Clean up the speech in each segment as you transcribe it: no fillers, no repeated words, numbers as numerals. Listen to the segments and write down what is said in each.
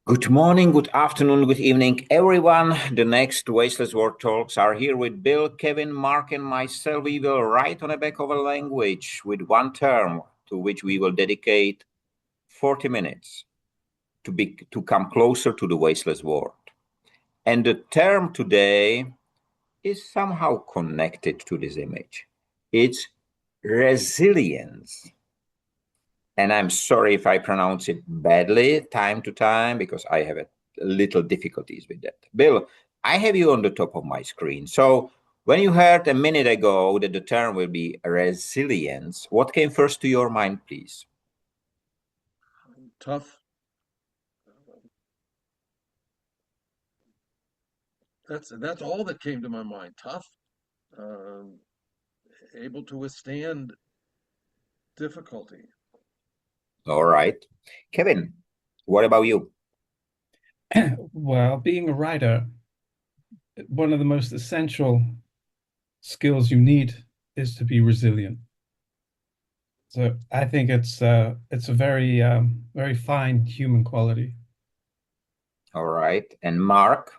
Good morning, good afternoon, good evening, everyone. The next Wasteless Word Talks are here with Bill, Kevin, Mark, and myself. We will write on the back of a language with one term to which we will dedicate 40 minutes to come closer to the Wasteless Word. And the term today is somehow connected to this image. It's resilience. And I'm sorry if I pronounce it badly time to time because I have a little difficulties with that. Bill, I have you on the top of my screen. So when you heard a minute ago that the term will be resilience, what came first to your mind, please? Tough. That's all that came to my mind. Tough, um, able to withstand difficulty. All right. Kevin, what about you? Well, being a writer, one of the most essential skills you need is to be resilient. So I think it's a very fine human quality. All right. And Mark?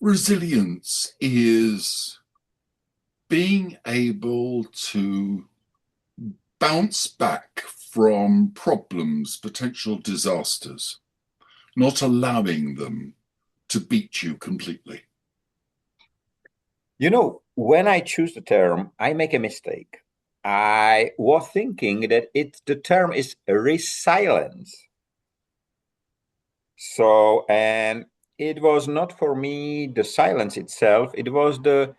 Resilience is being able to bounce back from problems, potential disasters, not allowing them to beat you completely. You know, when I choose the term, I make a mistake. I was thinking that the term is resilience. So, and it was not for me the silence itself, it was the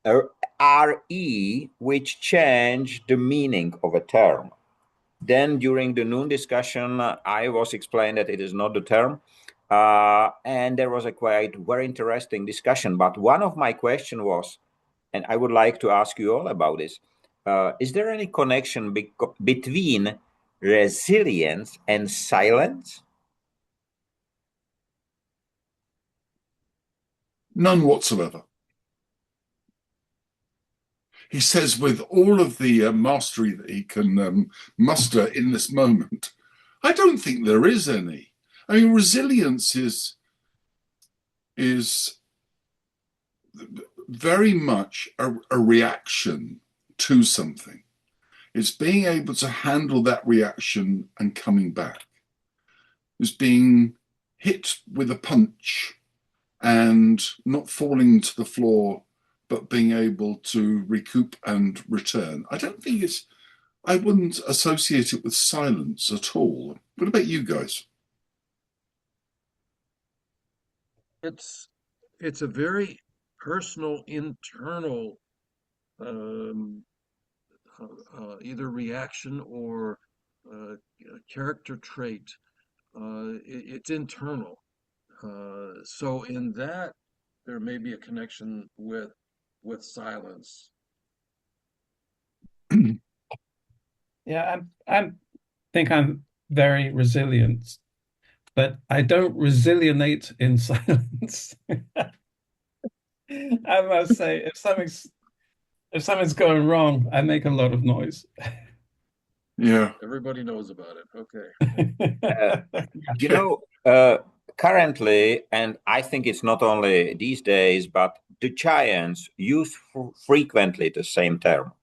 uh, RE which changed the meaning of a term. Then during the noon discussion, I was explained that it is not the term. And there was a quite very interesting discussion. But one of my question was, and I would like to ask you all about this, is there any connection between resilience and silence? None whatsoever. He says, with all of the mastery that he can muster in this moment, I don't think there is any. I mean, resilience is very much a reaction to something. It's being able to handle that reaction and coming back. It's being hit with a punch and not falling to the floor, but being able to recoup and return. I wouldn't associate it with silence at all. What about you guys? It's it's a very personal, internal, um, either reaction or character trait. It's internal. So in that, there may be a connection with silence. Yeah, I think I'm very resilient, but I don't resilienate in silence. I must say, if something's going wrong, I make a lot of noise. Yeah. Everybody knows about it. Okay. Uh, you know, currently, and I think it's not only these days, but the giants use frequently the same term.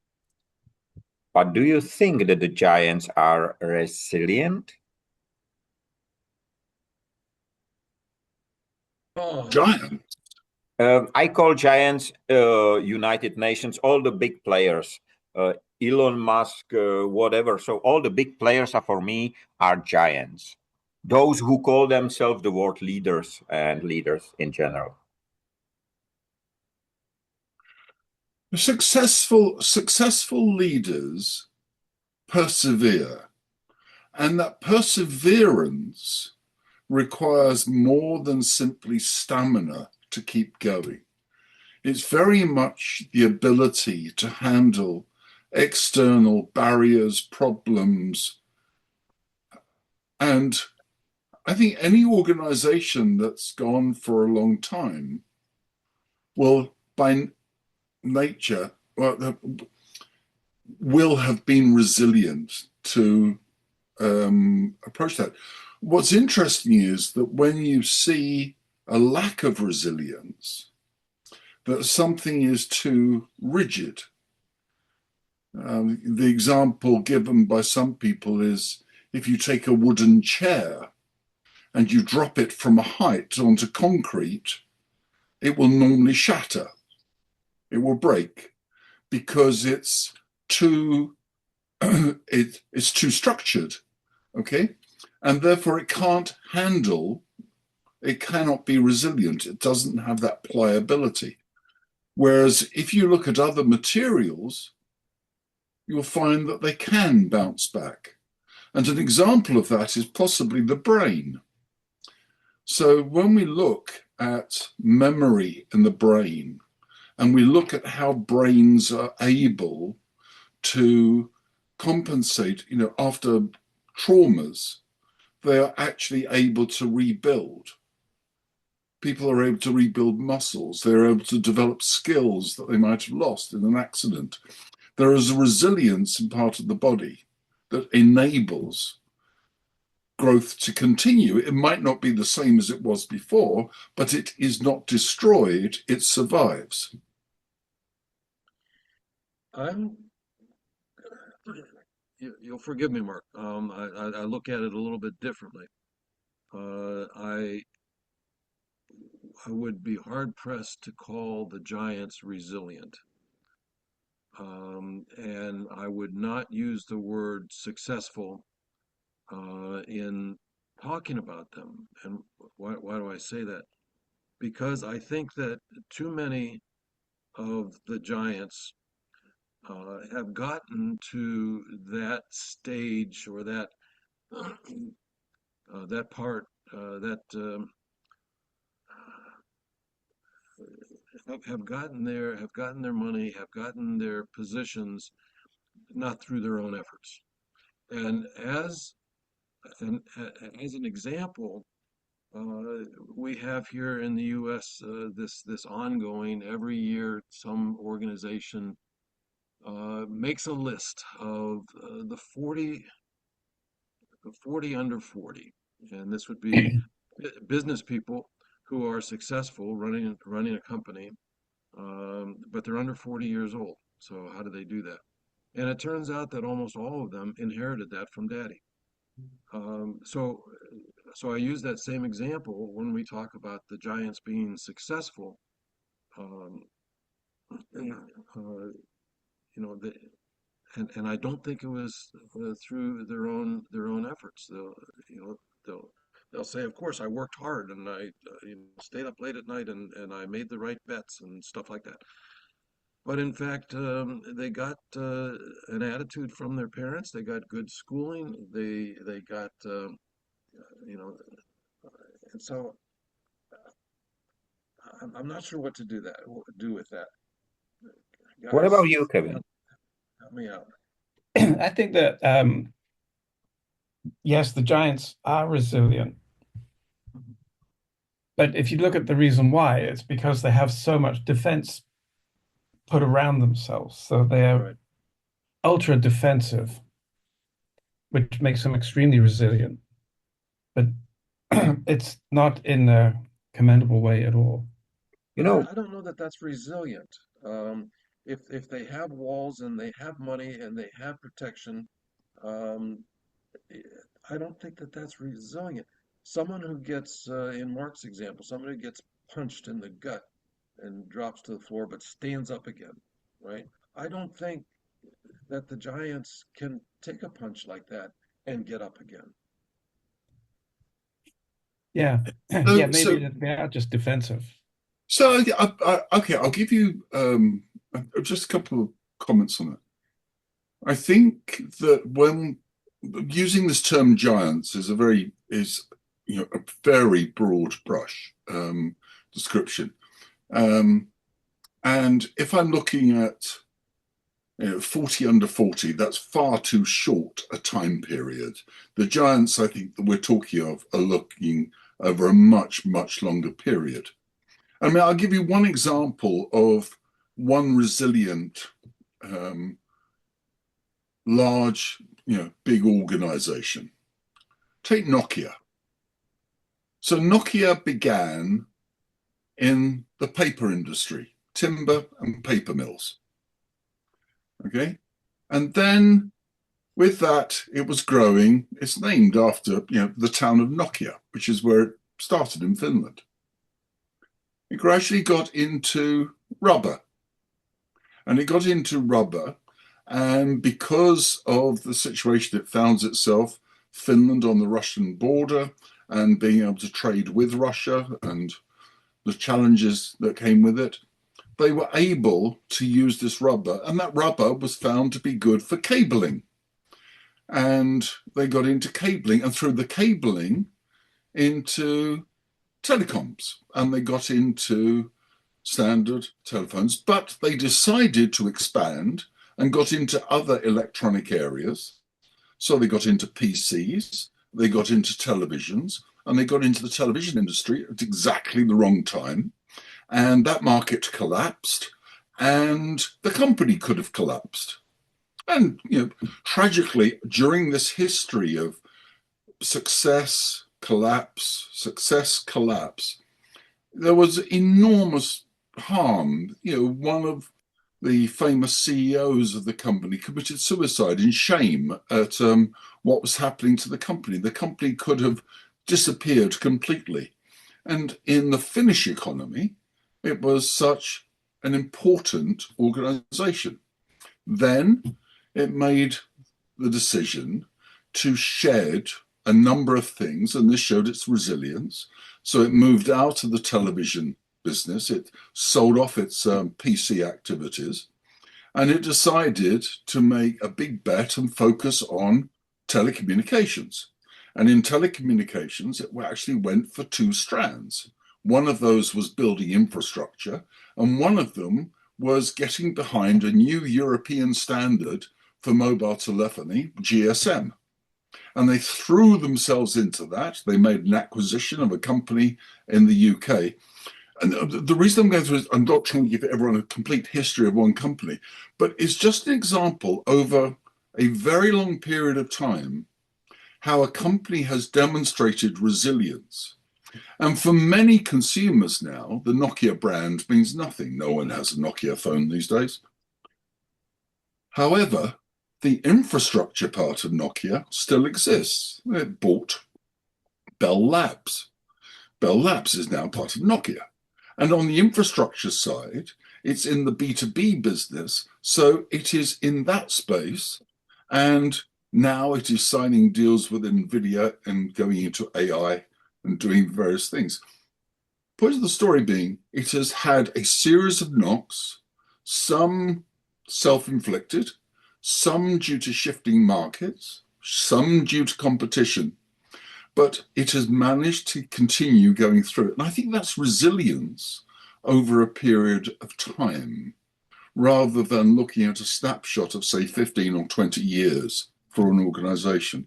But do you think that the giants are resilient? Oh, Giant. I call giants United Nations, all the big players, Elon Musk, whatever. So all the big players are for me are giants. Those who call themselves the world leaders and leaders in general. Successful leaders persevere, and that perseverance requires more than simply stamina to keep going. It's very much the ability to handle external barriers, problems. And I think any organization that's gone for a long time will, by nature, will have been resilient to approach that. what's interesting is that when you see a lack of resilience, that something is too rigid. The example given by some people is if you take a wooden chair and you drop it from a height onto concrete, it will normally shatter. It will break because it's too it's too structured, okay? And therefore it can't handle, it cannot be resilient. It doesn't have that pliability. Whereas if you look at other materials, you'll find that they can bounce back. And an example of that is possibly the brain. So when we look at memory in the brain, and we look at how brains are able to compensate, after traumas, they are actually able to rebuild. People are able to rebuild muscles. They're able to develop skills that they might have lost in an accident. There is a resilience in part of the body that enables growth to continue. It might not be the same as it was before, but it is not destroyed, it survives. You'll forgive me, Mark. I look at it a little bit differently. I would be hard pressed to call the Giants resilient. And I would not use the word successful in talking about them. And why do I say that? Because I think that too many of the Giants have gotten to that stage or that that part that have gotten their money, have gotten their positions, not through their own efforts. And as an example, we have here in the U.S. This ongoing every year some organization makes a list of the 40 under 40, and this would be business people who are successful running a company, but they're under 40 years old. So how do they do that? And it turns out that almost all of them inherited that from daddy. So I use that same example when we talk about the Giants being successful. Um, you know, the, and I don't think it was through their own efforts. They'll say, of course, I worked hard and I stayed up late at night and I made the right bets and stuff like that. But in fact, they got an attitude from their parents. They got good schooling. They got you know, and so I'm not sure what to do with that. What about Guys, you, Kevin? help me out. I think that yes, the Giants are resilient, but if you look at the reason why, it's because they have so much defense put around themselves. So they're Right. ultra defensive, which makes them extremely resilient. But it's not in a commendable way at all. You But know, I don't know that that's resilient. If they have walls and they have money and they have protection, um, eh, I don't think that that's resilient. Someone who gets, in Mark's example, someone who gets punched in the gut and drops to the floor but stands up again, right? I don't think that the Giants can take a punch like that and get up again. Yeah, yeah, So, maybe so, they are just defensive. so okay, I'll give you just a couple of comments on it. I think that when using this term giants is a very broad brush description. And if I'm looking at 40 under 40, that's far too short a time period. The giants, I think, that we're talking of are looking over a much, much longer period. I mean, I'll give you one example of one resilient, large, big organization. Take Nokia. So Nokia began in the paper industry, timber and paper mills. Okay. And then with that, it was growing. It's named after, the town of Nokia, which is where it started in Finland. It gradually got into rubber. And it got into rubber. And because of the situation it found itself, Finland on the Russian border and being able to trade with Russia and the challenges that came with it, they were able to use this rubber. And that rubber was found to be good for cabling. And they got into cabling, and through the cabling into telecoms, and they got into standard telephones, but they decided to expand and got into other electronic areas. So they got into PCs, they got into televisions, and they got into the television industry at exactly the wrong time. And that market collapsed, and the company could have collapsed. And, tragically, during this history of success, collapse, there was enormous harm. One of the famous CEOs of the company committed suicide in shame at what was happening to the company. The company could have disappeared completely. And in the Finnish economy, it was such an important organization. Then it made the decision to shed a number of things, and this showed its resilience. So it moved out of the television business, it sold off its PC activities, and it decided to make a big bet and focus on telecommunications. And in telecommunications, it actually went for two strands. One of those was building infrastructure, and one of them was getting behind a new European standard for mobile telephony, GSM. And they threw themselves into that. They made an acquisition of a company in the UK. And the reason I'm going through is I'm not trying to give everyone a complete history of one company, but it's just an example over a very long period of time how a company has demonstrated resilience. And for many consumers now, the Nokia brand means nothing. No one has a Nokia phone these days. However, the infrastructure part of Nokia still exists. It bought Bell Labs. Bell Labs is now part of Nokia. And on the infrastructure side, it's in the B2B business. So it is in that space. And now it is signing deals with NVIDIA and going into AI and doing various things. Point of the story being, it has had a series of knocks, some self-inflicted, some due to shifting markets, some due to competition, but it has managed to continue going through it. And I think that's resilience over a period of time, rather than looking at a snapshot of, say, 15 or 20 years for an organization.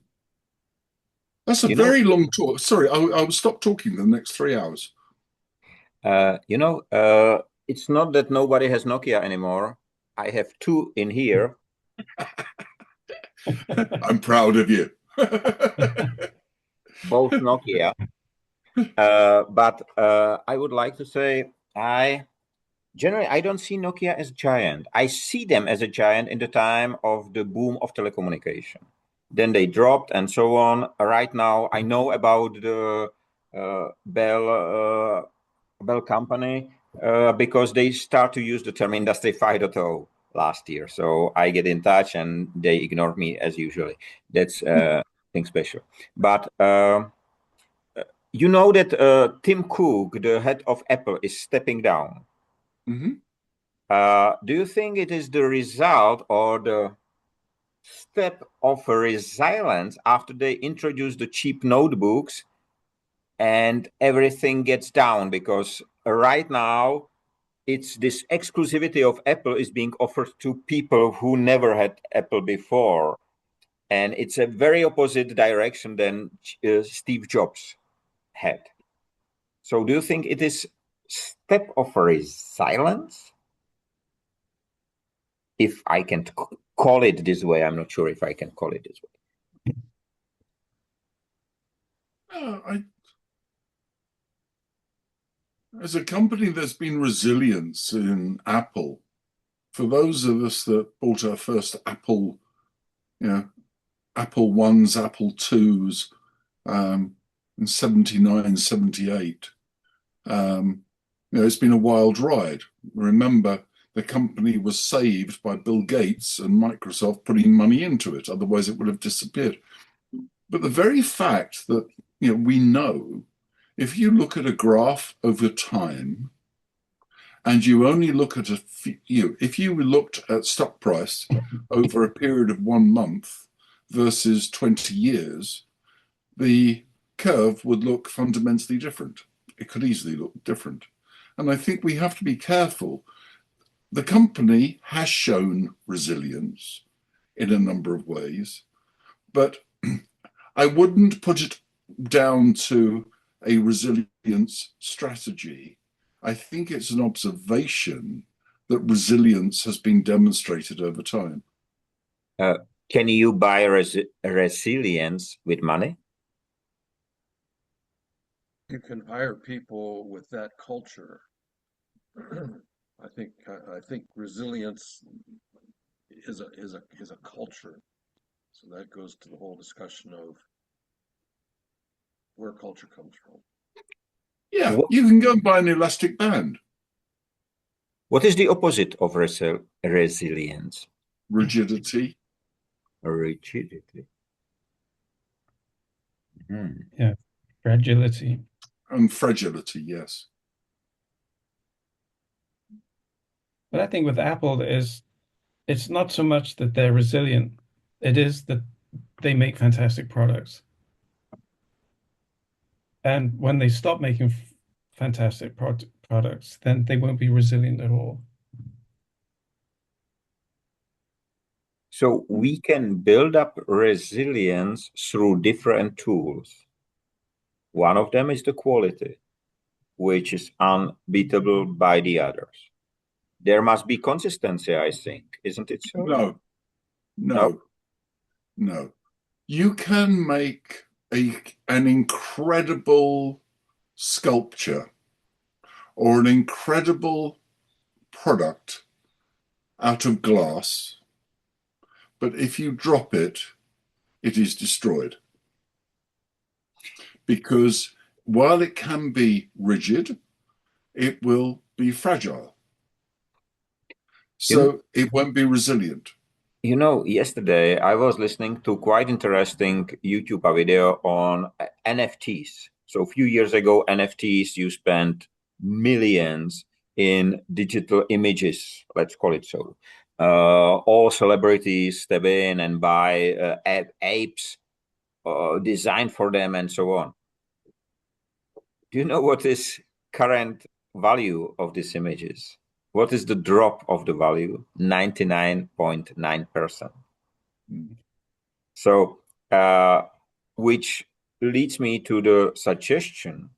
That's a very long talk. Sorry, I will stop talking the next 3 hours. It's not that nobody has Nokia anymore. I have two in here. I'm proud of you. Both Nokia. But I would like to say, generally, I don't see Nokia as a giant. I see them as a giant in the time of the boom of telecommunication. Then they dropped and so on. Right now, I know about the Bell company because they start to use the term Industry 5.0 last year. So I get in touch and they ignore me as usually. That's thing special. But you know that Tim Cook, the head of Apple, is stepping down. Mm-hmm. Do you think it is the result or the step of resilience after they introduce the cheap notebooks and everything gets down? Because right now, it's this exclusivity of Apple is being offered to people who never had Apple before. And it's a very opposite direction than Steve Jobs had. So do you think it is step of resilience? If I can call it this way, I'm not sure if I can call it this way. As a company that's been resilience in Apple, for those of us that bought our first Apple, Apple ones, Apple twos, in 79, 78, it's been a wild ride. Remember, the company was saved by Bill Gates and Microsoft putting money into it. Otherwise, it would have disappeared. But the very fact that we know, if you look at a graph over time, and you only look at if you looked at stock price over a period of 1 month versus 20 years, the curve would look fundamentally different. It could easily look different. And I think we have to be careful. The company has shown resilience in a number of ways, but I wouldn't put it down to a resilience strategy. I think it's an observation that resilience has been demonstrated over time. Can you buy resilience with money? You can hire people with that culture. I think resilience is a culture. So that goes to the whole discussion of where culture comes from. Yeah, you can go and buy an elastic band. What is the opposite of resilience? Rigidity. Rigidity. Yeah, fragility. And fragility, yes. But I think with Apple it's not so much that they're resilient, it is that they make fantastic products. And when they stop making fantastic products, then they won't be resilient at all. So we can build up resilience through different tools. One of them is the quality, which is unbeatable by the others. There must be consistency, I think, isn't it so? No. You can make an incredible sculpture or an incredible product out of glass, but if you drop it, it is destroyed. Because while it can be rigid, it will be fragile. So it won't be resilient. Yesterday I was listening to quite interesting YouTube video on NFTs. So a few years ago, NFTs, you spent millions in digital images, let's call it so. All celebrities step in and buy apes designed for them and so on. Do you know what is current value of these images? What is the drop of the value? 99.9%. So, which leads me to the suggestion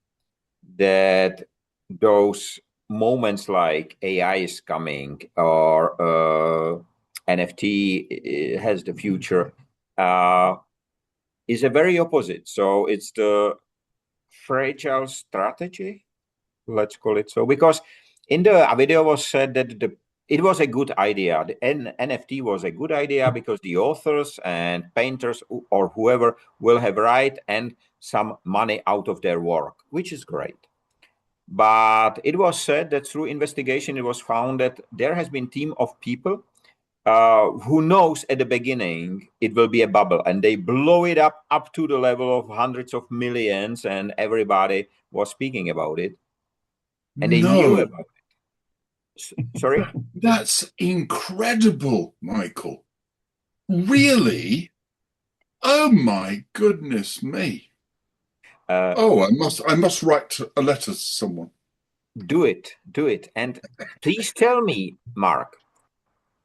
that those moments like AI is coming or NFT has the future is a very opposite. So it's the fragile strategy, let's call it so, because in the video was said that it was a good idea. The NFT was a good idea because the authors and painters or whoever will have right and some money out of their work, which is great. But it was said that through investigation, it was found that there has been a team of people who knows at the beginning it will be a bubble, and they blow it up to the level of hundreds of millions, and everybody was speaking about it, and they knew about it. Sorry? That's incredible, Michael. Really? Oh my goodness me. I must write a letter to someone. Do it. And please tell me, Mark,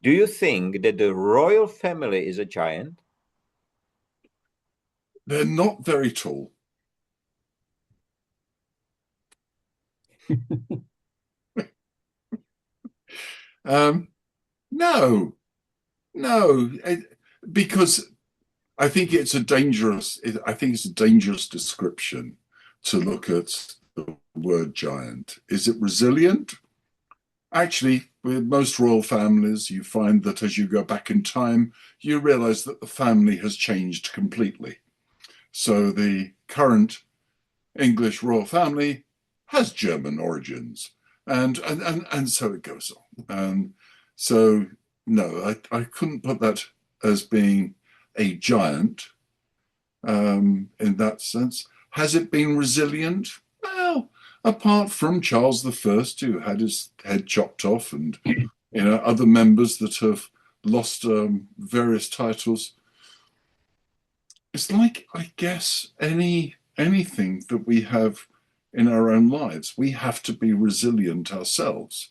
do you think that the royal family is a giant? They're not very tall. No, because I think it's a dangerous description to look at the word giant. Is it resilient? Actually, with most royal families, you find that as you go back in time, you realize that the family has changed completely. So the current English royal family has German origins, and so it goes on. And so, no, I couldn't put that as being a giant in that sense. Has it been resilient? Well, apart from Charles I, who had his head chopped off, and other members that have lost various titles, it's like, I guess, anything that we have in our own lives, we have to be resilient ourselves,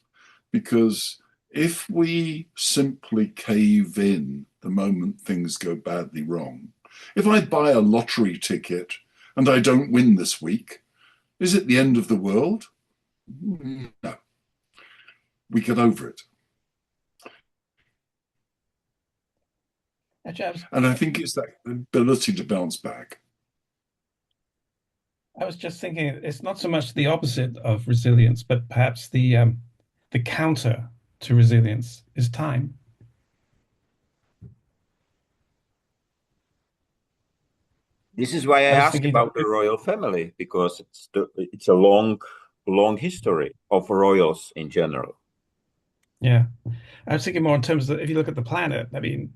because if we simply cave in the moment things go badly wrong, if I buy a lottery ticket and I don't win this week, is it the end of the world? No. We get over it. And I think it's that ability to bounce back. I was just thinking it's not so much the opposite of resilience, but perhaps the counter to resilience is time. This is why I was ask thinking about the royal family, because it's a long history of royals in general. Yeah, I was thinking more in terms of if you look at the planet, I mean,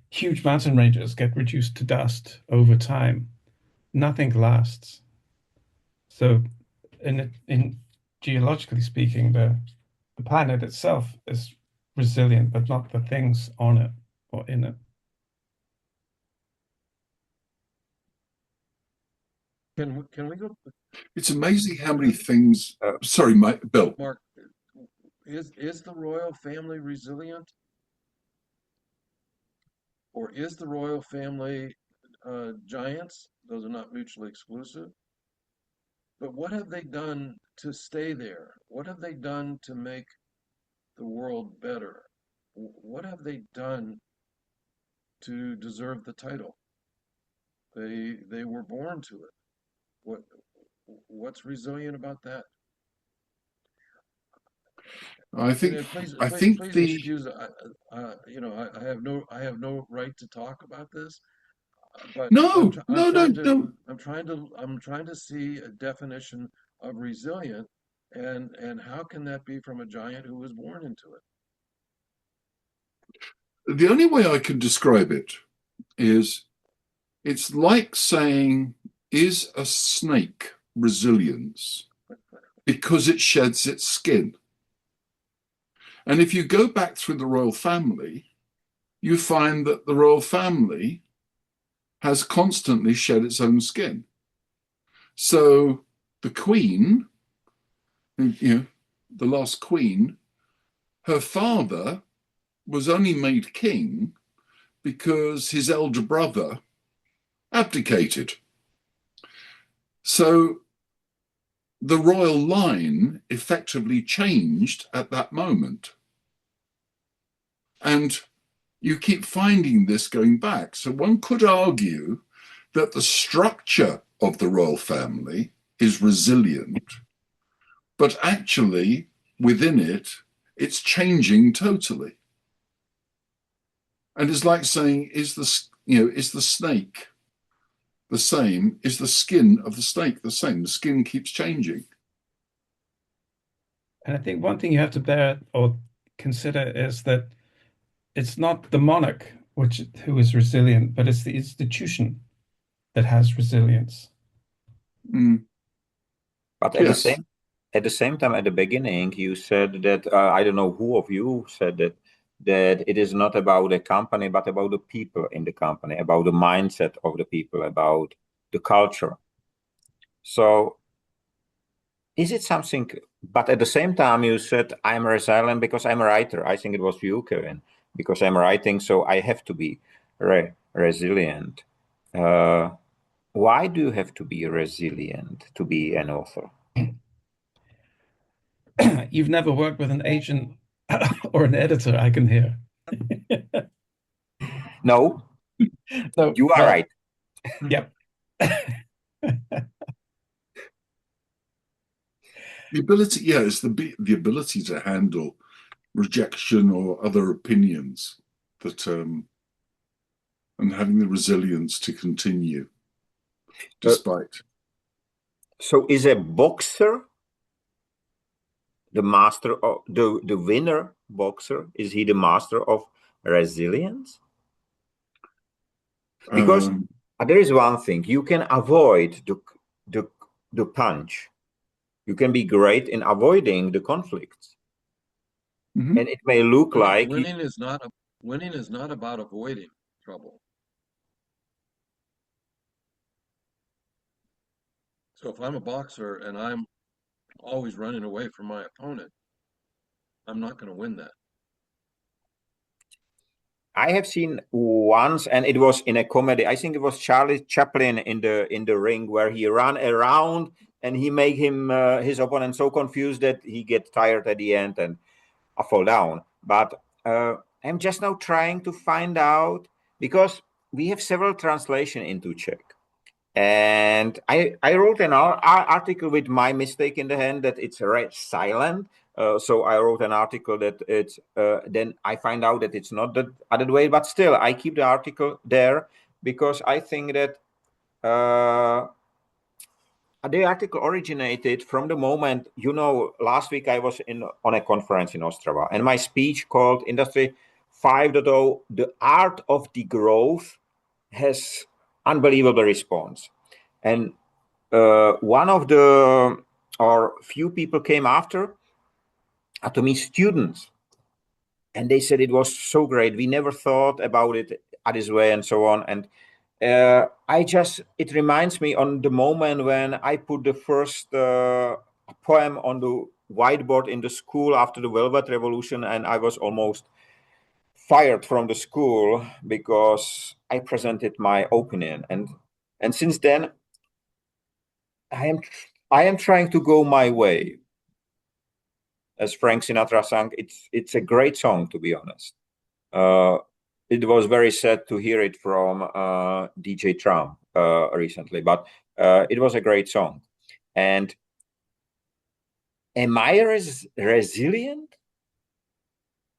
huge mountain ranges get reduced to dust over time. Nothing lasts. So, in geologically speaking, the planet itself is resilient, but not the things on it or in it. Can we go, It's amazing how many things. Sorry, Bill. Mark? Is the royal family resilient, or is the royal family giants? Those are not mutually exclusive. But what have they done to stay there? What have they done to make the world better? What have they done to deserve the title? They were born to it. What what's resilient about that? I think. And please, I please, think please the. excuse. I have no right to talk about this, but No, no, no, no. I'm trying to see a definition of resilient, and how can that be from a giant who was born into it? The only way I can describe it is it's like saying, is a snake resilience because it sheds its skin? And if you go back through the royal family, you find that the royal family has constantly shed its own skin. So the queen, the last queen, her father was only made king because his elder brother abdicated. So the royal line effectively changed at that moment. And you keep finding this going back. So one could argue that the structure of the royal family is resilient, but actually within it, it's changing totally. And it's like saying, is the snake the same? Is the skin of the snake the same? The skin keeps changing. And I think one thing you have to bear or consider is that it's not the monarch who is resilient, but it's the institution that has resilience. Mm. But Yes. At the same time, at the beginning, you said that I don't know who of you said that it is not about a company, but about the people in the company, about the mindset of the people, about the culture. So is it something? But at the same time, you said I'm resilient because I'm a writer. I think it was you, Kevin, because I'm writing, so I have to be resilient. Uh, why do you have to be resilient to be an author? You've never worked with an agent or an editor, I can hear. No, So, you are well, right. yep. The ability, yeah, it's the ability to handle rejection or other opinions that and having the resilience to continue despite. So is a boxer the master of the winner boxer? Is he the master of resilience? Because there is one thing, you can avoid the the punch. You can be great in avoiding the conflicts. Mhm. And it may look like winning is not about avoiding trouble. So if I'm a boxer and I'm always running away from my opponent, I'm not going to win that. I have seen once, and it was in a comedy. I think it was Charlie Chaplin in the ring, where he ran around and he made him his opponent so confused that he gets tired at the end and I fall down. But I'm just now trying to find out, because we have several translation into Czech. And I wrote an article with my mistake in the hand that it's silent. So I wrote an article that it's then I find out that it's not the other way, but still I keep the article there because I think that the article originated from the moment, last week I was on a conference in Ostrava, and my speech called Industry 5.0, the art of the growth, has unbelievable response. And one of the or few people came after to me, students, and they said it was so great. We never thought about it this way, and so on. And it reminds me on the moment when I put the first poem on the whiteboard in the school after the Velvet Revolution, and I was almost fired from the school because I presented my opinion. And since then, I am trying to go my way. As Frank Sinatra sang, it's a great song, to be honest. It was very sad to hear it from DJ Trump recently, but it was a great song. And am I resilient?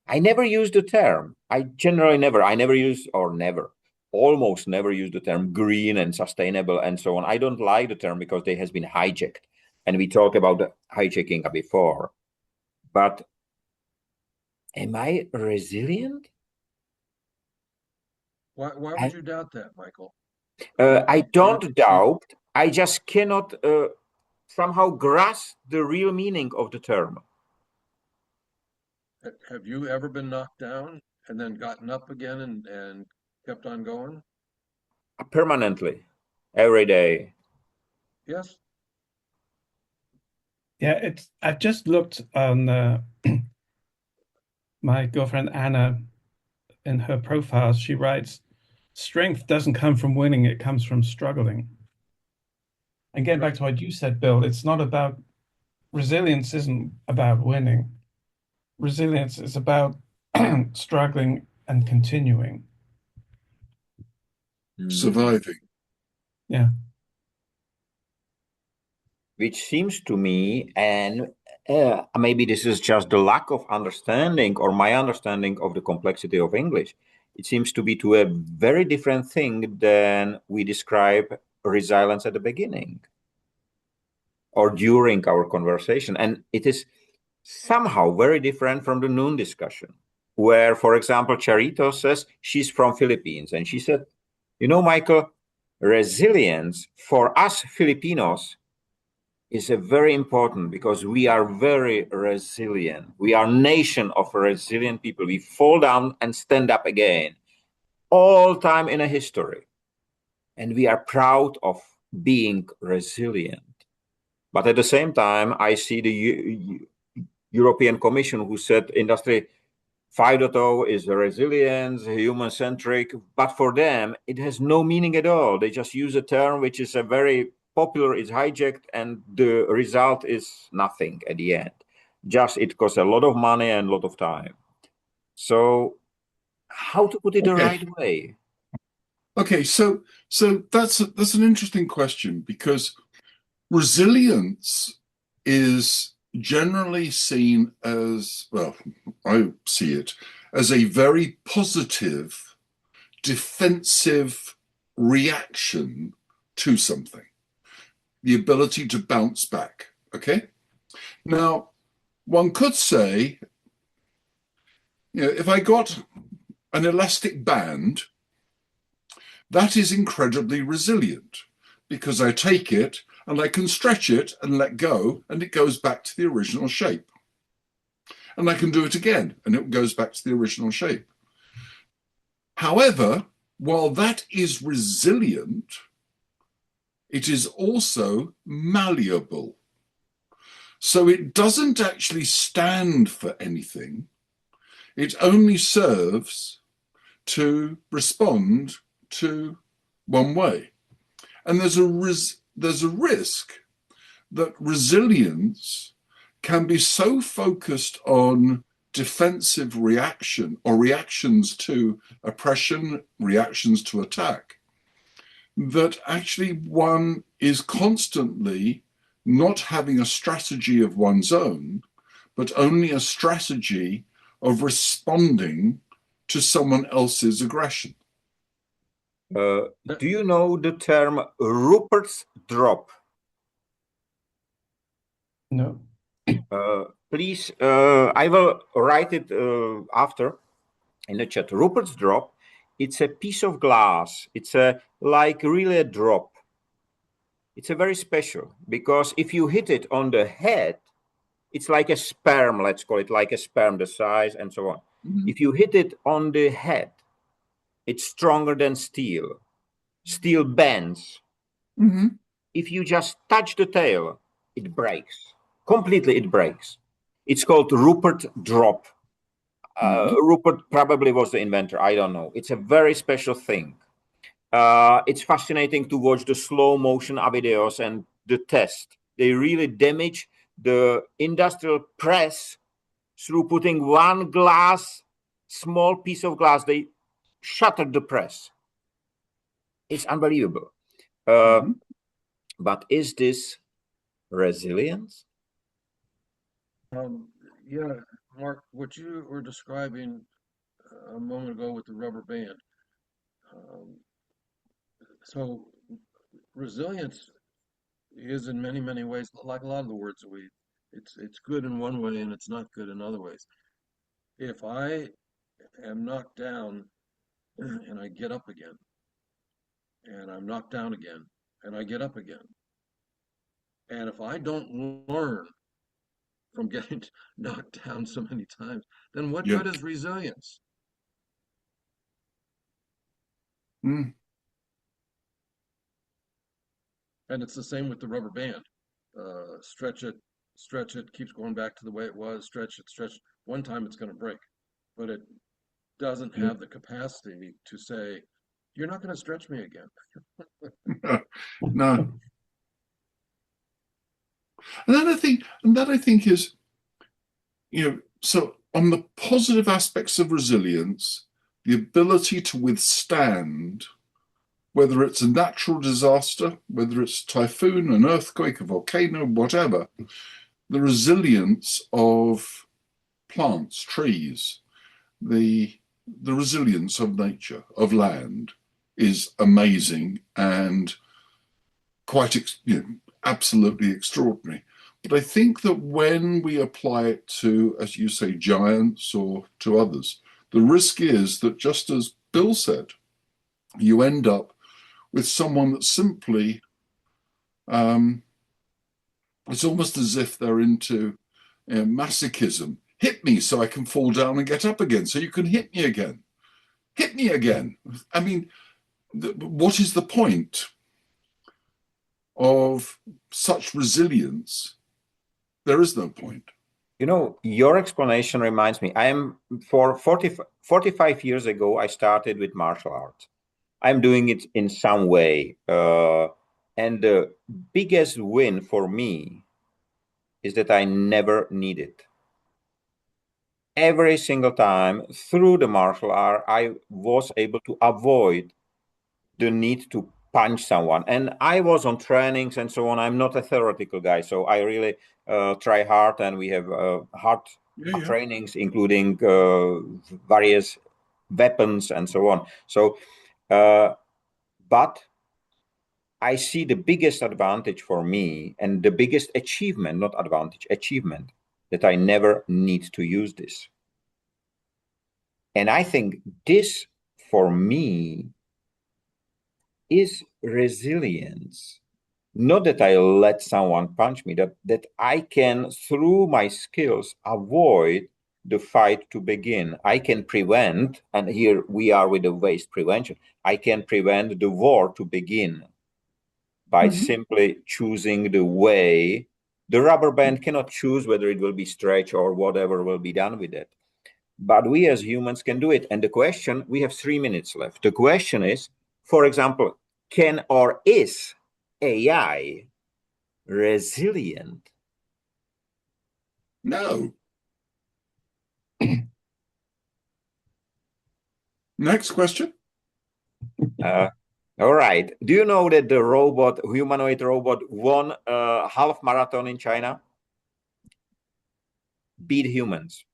I never use the term. I generally never. I never use, or never, almost never use the term green and sustainable and so on. I don't like the term because they has been hijacked, and we talked about the hijacking before. But am I resilient? Why would you doubt that, Michael? I don't doubt. I just cannot somehow grasp the real meaning of the term. Have you ever been knocked down and then gotten up again and kept on going? Permanently, every day. Yes. Yeah, I've just looked on my girlfriend Anna, in her profile. She writes, "Strength doesn't come from winning; it comes from struggling." And getting back to what you said, Bill, it's not about resilience. Isn't about winning. Resilience is about struggling and continuing. Surviving. Yeah. Which seems to me, and maybe this is just the lack of understanding or my understanding of the complexity of English, it seems to be to a very different thing than we describe resilience at the beginning or during our conversation. And it is somehow very different from the noon discussion, where, for example, Charito says she's from Philippines, and she said, Michael, resilience for us Filipinos is a very important, because we are very resilient. We are a nation of resilient people. We fall down and stand up again all time in a history. And we are proud of being resilient. But at the same time, I see the European Commission, who said Industry 5.0 is resilience, human-centric, but for them, it has no meaning at all. They just use a term which is a very popular, is hijacked, and the result is nothing at the end. Just it costs a lot of money and a lot of time. So how to put it the right way? Okay, so that's an interesting question, because resilience is generally seen as, well, I see it as a very positive, defensive reaction to something, the ability to bounce back. Okay. Now, one could say, if I got an elastic band, that is incredibly resilient because I take it and I can stretch it and let go, and it goes back to the original shape. And I can do it again, and it goes back to the original shape. However, while that is resilient, it is also malleable. So it doesn't actually stand for anything. It only serves to respond to one way. And there's a risk that resilience can be so focused on defensive reaction or reactions to oppression, reactions to attack, that actually one is constantly not having a strategy of one's own, but only a strategy of responding to someone else's aggression. Do you know the term Ruppert's Drop? No. Please, I will write it after in the chat. Rupert's Drop, it's a piece of glass. It's like really a drop. It's a very special because if you hit it on the head, it's like a sperm, let's call it like a sperm, the size and so on. Mm-hmm. If you hit it on the head, it's stronger than steel. Steel bends. Mm-hmm. If you just touch the tail, it breaks. Completely it breaks. It's called Ruppert Drop. Ruppert probably was the inventor. I don't know. It's a very special thing. It's fascinating to watch the slow motion videos and the test. They really damage the industrial press through putting one small piece of glass. They shattered the press. It's unbelievable. But is this resilience? Yeah, Mark, what you were describing a moment ago with the rubber band. So resilience is in many, many ways, like a lot of the words that it's good in one way and it's not good in other ways. If I am knocked down and I get up again, and I'm knocked down again, and I get up again, and if I don't learn from getting knocked down so many times, then what good is resilience? Mm. And it's the same with the rubber band. Stretch it, keeps going back to the way it was, stretch it. One time it's going to break, but it doesn't have the capacity to say, you're not going to stretch me again. No. And that I think is, so on the positive aspects of resilience, the ability to withstand, whether it's a natural disaster, whether it's a typhoon, an earthquake, a volcano, whatever, the resilience of plants, trees, the resilience of nature, of land, is amazing and quite absolutely extraordinary. But I think that when we apply it to, as you say, giants or to others, the risk is that, just as Bill said, you end up with someone that simply, it's almost as if they're into masochism. Hit me so I can fall down and get up again, so you can hit me again. Hit me again. I mean, what is the point of such resilience? There is no point. Your explanation reminds me, for 45 years ago, I started with martial arts. I'm doing it in some way. And the biggest win for me is that I never need it. Every single time through the martial art, I was able to avoid the need to punch someone. And I was on trainings and so on. I'm not a theoretical guy, so I really try hard, and we have hard trainings, including various weapons and so on. So, but I see the biggest advantage for me and the biggest achievement, not advantage, achievement, that I never need to use this. And I think this, for me, is resilience. Not that I let someone punch me, that I can, through my skills, avoid the fight to begin. I can prevent, and here we are with the waste prevention, I can prevent the war to begin by simply choosing the way. The rubber band cannot choose whether it will be stretched or whatever will be done with it. But we as humans can do it. And the question, we have 3 minutes left. The question is, for example, can or is AI resilient? No. Next question. All right. Do you know that the robot, humanoid robot, won a half marathon in China? Beat humans.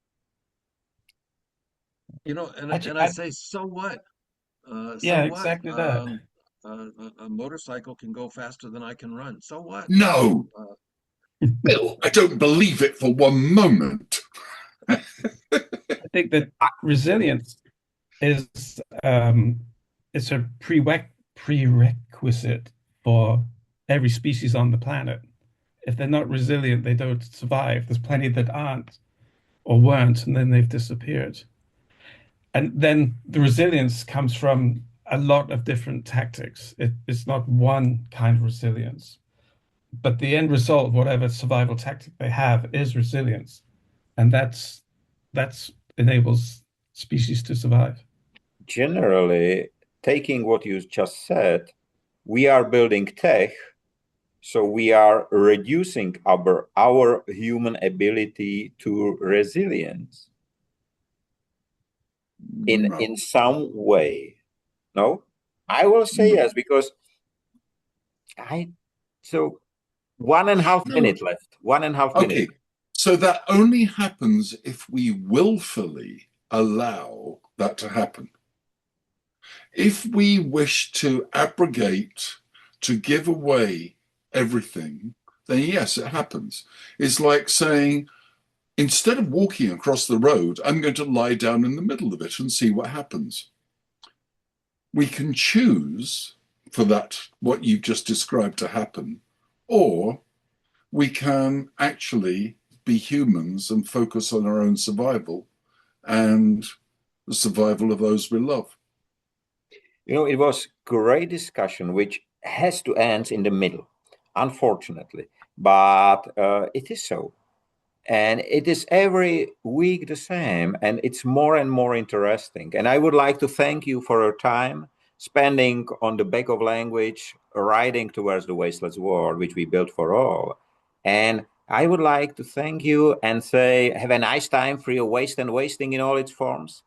You know, and Actually, I say, so what? yeah, So what? exactly that. A motorcycle can go faster than I can run. So what? No. Bill, I don't believe it for one moment. I think that resilience is it's a prerequisite for every species on the planet. If they're not resilient, they don't survive. There's plenty that aren't or weren't, and then they've disappeared. And then the resilience comes from a lot of different tactics. It's not one kind of resilience, but the end result, whatever survival tactic they have, is resilience, and that's enables species to survive. Generally, taking what you just said, we are building tech, so we are reducing our human ability to resilience in some way. No, I will say yes, because so 1.5 minutes left. 1.5 minutes. Okay, so that only happens if we willfully allow that to happen. If we wish to abrogate, to give away everything, then yes, it happens. It's like saying, instead of walking across the road, I'm going to lie down in the middle of it and see what happens. We can choose for that, what you've just described, to happen, or we can actually be humans and focus on our own survival and the survival of those we love. You know, it was great discussion, which has to end in the middle, unfortunately, but it is so. And it is every week the same, and it's more and more interesting. And I would like to thank you for your time spending on the back of language, riding towards the wasteless world, which we built for all. And I would like to thank you and say, have a nice time, free of waste and wasting in all its forms.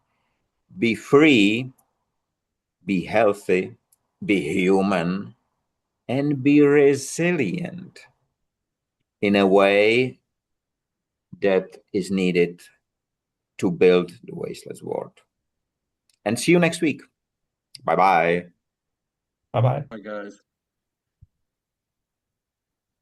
Be free, be healthy, be human, and be resilient in a way that is needed to build the wasteless world. And see you next week. Bye-bye. Bye-bye. Bye, guys.